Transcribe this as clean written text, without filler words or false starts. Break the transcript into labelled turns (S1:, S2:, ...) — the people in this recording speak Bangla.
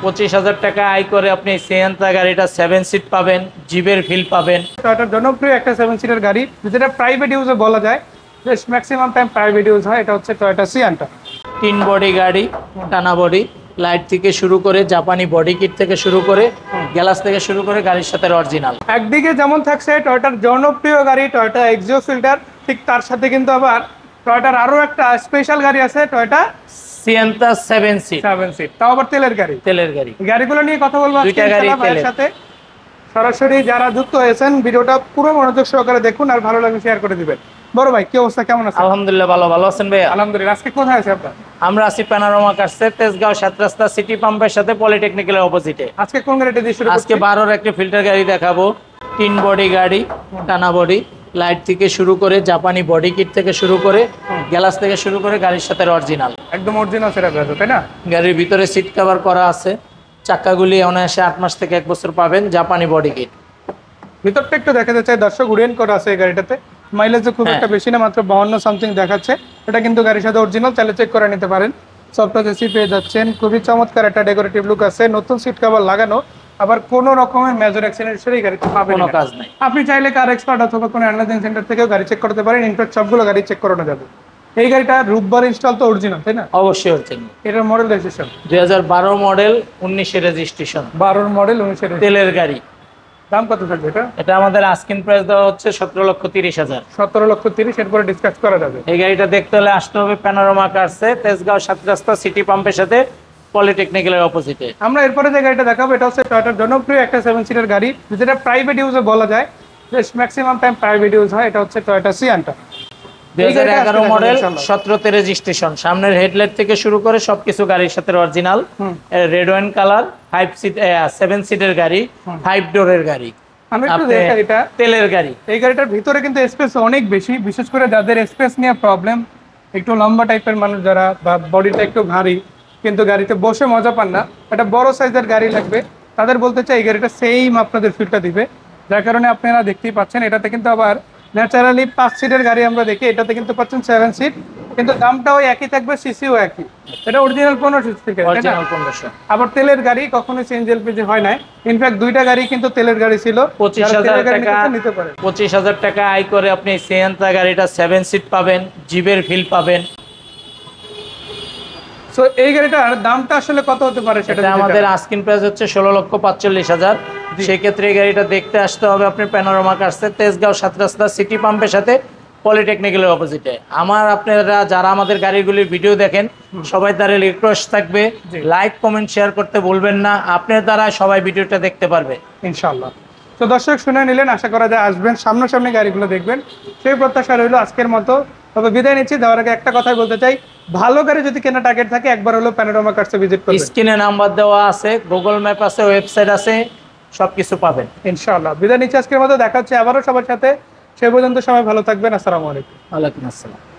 S1: 25,000 টাকা আয় করে আপনি সিয়েন্তা গাড়িটা 7 সিট পাবেন, জিপের ফিল পাবেন।
S2: টয়োটার জনপ্রিয় একটা 7 সিটার গাড়ি, যেটা প্রাইভেট ইউজে বলা যায়, বেশ ম্যাক্সিমাম টাইম প্রাইভেট ইউজ হয়। এটা হচ্ছে টয়োটা সিয়ান্টা।
S1: 3 বডি গাড়ি, টানা বডি, লাইট থেকে শুরু করে জাপানি বডি কিট থেকে শুরু করে গ্লাস থেকে শুরু করে গাড়ির সাথে অরিজিনাল।
S2: একদিকে যেমন থাকছে টয়োটার জনপ্রিয় গাড়ি টয়োটা এক্সিও ফিল্টার, ঠিক তার সাথে কিন্তু আবার টয়োটার আরো একটা স্পেশাল গাড়ি আছে, টয়োটা
S1: সিয়েন্তা 7 সিট।
S2: তাও আবার তেলের গাড়ি। গাড়িগুলো নিয়ে কথা বলবো
S1: দুইটা গাড়ি তেলের
S2: সাথে। সরাসরি যারা যুক্ত হয়েছেন ভিডিওটা পুরো মনোযোগ সহকারে দেখুন, আর ভালো লাগলে শেয়ার করে দিবেন। বড় ভাই, কি অবস্থা, কেমন আছেন?
S1: আলহামদুলিল্লাহ ভালো আছেন ভাই?
S2: আলহামদুলিল্লাহ। আজকে কোথায় আছে আপনারা?
S1: আমরা আছি প্যানোরামা কার্সে, তেজগাঁও 7 রাস্তা সিটি পাম্পের সাথে পলিটেকনিক্যালের অপোজিটে।
S2: আজকে কোন গাড়িটা দিয়ে শুরু?
S1: আজকে 12-এর একটা ফিল্টার গাড়ি দেখাবো। 3 বডি গাড়ি, টানা বডি, লাইট থেকে শুরু করে জাপানি বডি কিট থেকে শুরু করে গ্লাস থেকে শুরু করে গাড়ির সাথে অরিজিনাল,
S2: একদম অরিজিনাল সেটা আছে, তাই না?
S1: গাড়ির ভিতরে সিট কভার করা আছে। চাকাগুলি অনায়াসে 8 মাস থেকে 1 বছর পাবেন, জাপানি বডি কিট।
S2: ভিতরটা একটু দেখাতে চাই দর্শক, ওরিয়েন্ট করা আছে এই গাড়িটাতে। মাইলেজ খুব একটা বেশি না, মাত্র 52 সামথিং দেখাচ্ছে। এটা কিন্তু গাড়ির সাথে অরিজিনাল, চাইলে চেক করে নিতে পারেন। সফটওয়্যার এসি পেয়ে যাচ্ছেন, খুবই চমৎকার একটা ডেকোরেটিভ লুক আছে, নতুন সিট কভার লাগানো। আবার কোনো রকমের মেজর অ্যাক্সিডেন্ট এই গাড়িতে পাবেন
S1: কোনো কাজ নাই।
S2: আপনি চাইলে কার এক্সপার্ট অথবা কোনো অ্যানালাইজিং সেন্টার থেকেও গাড়ি চেক করতে পারেন। ইনফ্যাক্ট সবগুলো গাড়ি চেক করানো যাবে। এই গাড়িটা রূপবার ইনস্টল তো অরিজিনাল, তাই না?
S1: অবশ্যই অরিজিনাল।
S2: এটার model registration
S1: 2012 model, 19 registration.
S2: 12 model 19
S1: তেলের গাড়ি।
S2: দাম কত থাকবে এটা?
S1: এটা আমাদের আস্কিং প্রাইস দেওয়া হচ্ছে 17,30,000।
S2: 17,30,000, এরপরে ডিসকাস করা যাবে।
S1: এই গাড়িটা দেখতে হলে আসতে হবে প্যানোরামা কার্সে, তেজগাঁও 7 রাস্তা সিটি পাম্পের সাথে পলিটেকনিক্যালের অপোজিটে।
S2: আমরা এরপরে যে গাড়িটা দেখাবো, এটা হচ্ছে টয়োটার জনপ্রিয় একটা 7 সিটার গাড়ি, যেটা প্রাইভেট ইউজে বলা যায়, বেশ ম্যাক্সিমাম টাইম প্রাইভেট ইউজ হয়। এটা হচ্ছে টয়োটা সিয়ান্টা।
S1: 2011 মডেল, 17তে রেজিস্ট্রেশন। সামনের হেডলাইট থেকে শুরু করে সবকিছু গাড়ির সাথে অরিজিনাল। রেড ওয়াইন কালার, 7 সিটের গাড়ি, 5 ডোরের গাড়ি।
S2: আমি একটু দেখাই, এটা
S1: তেলের গাড়ি।
S2: এই গাড়িটার ভিতরে কিন্তু স্পেস অনেক বেশি, বিশেষ করে যাদের স্পেস নিয়ে প্রবলেম, একটু লম্বা টাইপের মানুষ যারা, বা বডিটা একটু ভারী কিন্তু গাড়িতে বসে মজা পান না, একটা বড় সাইজের গাড়ি লাগবে, তাদের বলতে চাই এই গাড়িটা সেম আপনাদের ফিলটা দিবে। যার কারণে আপনারা দেখতেই পাচ্ছেন, এটাতে কিন্তু আবার ন্যাচারালি 5 সিটের গাড়ি আমরা দেখি, এটাতে কিন্তু পাচ্ছেন 7 সিট, কিন্তু দামটাও একই থাকবে, সিসিও একই। এটা অরিজিনাল 1500 সিসি,
S1: অরিজিনাল 1500।
S2: আবার তেলের গাড়ি কখনো সিএনজি এলপিজি হয় না। ইনফ্যাক্ট দুইটা গাড়ি কিন্তু তেলের গাড়ি ছিল।
S1: 25,000 টাকা নিতে পারেন। 25,000 টাকা আয় করে আপনি সিয়েন্তা গাড়িটা 7 সিট পাবেন, জিপের ফিল পাবেন।
S2: সো এই গাড়িটার দামটা আসলে কত হতে পারে? সেটা
S1: আমাদের আস্কিং প্রাইস হচ্ছে 16,45,000। সেই ক্ষেত্রে এই গাড়িটা দেখতে আসতে হবে আপনি প্যানোরামা কার্সে, তেজগাঁও 7 রাস্তা সিটি পাম্পের সাথে পলিটেকনিক্যালের অপোজিটে। আপনারা যারা আমাদের গাড়িগুলির ভিডিও দেখেন, সবাই তারা রিকোয়েস্ট থাকবে লাইক কমেন্ট শেয়ার করতে ভুলবেন না, আপনার দ্বারা সবাই ভিডিওটা দেখতে পারবে
S2: ইনশাআল্লাহ। তো দর্শক শুনে নিলেন, আশা করা যায় আসবেন, সামনাসামনি গাড়িগুলো দেখবেন, সেই প্রত্যাশা রইল আজকের মতো। তবে বিদায় নিচ্ছি, দেওয়ার আগে একটা কথাই বলতে চাই, ভালো গাড়ি যদি কেনা টার্গেট থাকে, একবার হলো প্যানোরামা কার্সে ভিজিট করবেন।
S1: স্ক্রিনে নাম্বার দেওয়া আছে, গুগল ম্যাপ আছে, ওয়েবসাইট আছে, সবকিছু পাবেন
S2: ইনশাআল্লাহ। বিদায় নিচ্ছি আজকের মতো, দেখা হচ্ছে আবারও সবার সাথে। সে পর্যন্ত সবাই ভালো থাকবেন। আসসালামু আলাইকুম।
S1: ওয়ালাইকুম আসসালাম।